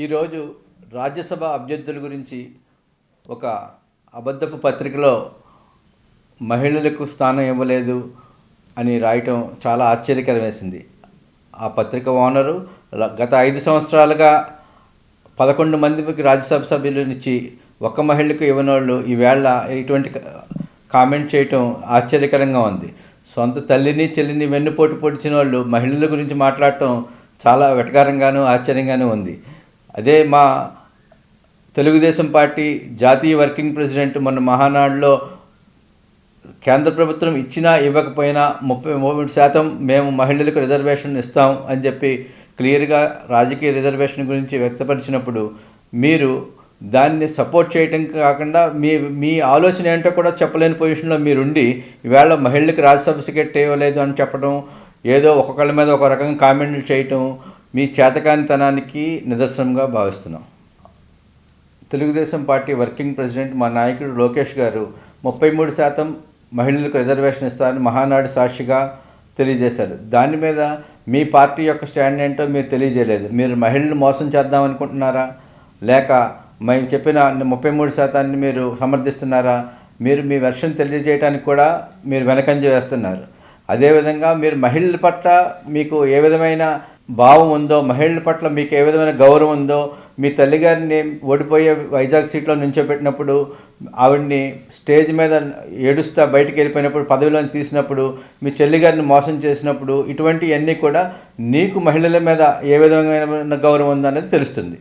ఈరోజు రాజ్యసభ అభ్యర్థుల గురించి ఒక అబద్ధపు పత్రికలో మహిళలకు స్థానం ఇవ్వలేదు అని రాయటం చాలా ఆశ్చర్యకరం వేసింది. ఆ పత్రిక ఓనరు గత 5 సంవత్సరాలుగా 11 మందికి రాజ్యసభ సభ్యులనిచ్చి ఒక్క మహిళకు ఇవ్వనోళ్ళు ఈవేళ ఇటువంటి కామెంట్ చేయటం ఆశ్చర్యకరంగా ఉంది. సొంత తల్లిని చెల్లిని వెన్నుపోటు పొడిచిన వాళ్ళు మహిళల గురించి మాట్లాడటం చాలా వెటకారంగాను ఆశ్చర్యంగానూ ఉంది. అదే మా తెలుగుదేశం పార్టీ జాతీయ వర్కింగ్ ప్రెసిడెంట్ మొన్న మహానాడులో కేంద్ర ప్రభుత్వం ఇచ్చినా ఇవ్వకపోయినా 33% మేము మహిళలకు రిజర్వేషన్ ఇస్తాం అని చెప్పి క్లియర్గా రాజకీయ రిజర్వేషన్ గురించి వ్యక్తపరిచినప్పుడు మీరు దాన్ని సపోర్ట్ చేయటం కాకుండా మీ ఆలోచన ఏంటో కూడా చెప్పలేని పొజిషన్లో మీరుండి ఈవేళ మహిళలకు రాజ్యసభ టికెట్ ఇవ్వలేదు అని చెప్పడం, ఏదో ఒక్కొక్కళ్ళ మీద ఒక రకంగా కామెంట్లు చేయటం మీ చేతకానితనానికి నిదర్శనంగా భావిస్తున్నాం. తెలుగుదేశం పార్టీ వర్కింగ్ ప్రెసిడెంట్ మా నాయకుడు లోకేష్ గారు 33% మహిళలకు రిజర్వేషన్ ఇస్తారని మహానాడు సాక్షిగా తెలియజేశారు. దాని మీద మీ పార్టీ యొక్క స్టాండ్ ఏంటో మీరు తెలియజేయలేదు. మీరు మహిళలు మోసం చేద్దామనుకుంటున్నారా, లేక మేము చెప్పిన 33% మీరు సమర్థిస్తున్నారా? మీరు మీ వెర్షన్ తెలియజేయడానికి కూడా మీరు వెనకంజ వేస్తున్నారు. అదేవిధంగా మీరు మహిళల పట్ల మీకు ఏ విధమైన భావం ఉందో, మహిళల పట్ల మీకు ఏ విధమైన గౌరవం ఉందో, మీ తల్లిగారిని ఓడిపోయే వైజాగ్ సీట్లో నుంచోబెట్టినప్పుడు ఆవిడ్ని స్టేజ్ మీద ఏడుస్తా బయటికి వెళ్ళిపోయినప్పుడు పదవిలోని తీసినప్పుడు మీ చెల్లిగారిని మోసం చేసినప్పుడు ఇటువంటివన్నీ కూడా నీకు మహిళల మీద ఏ విధమైన గౌరవం ఉందో అనేది తెలుస్తుంది.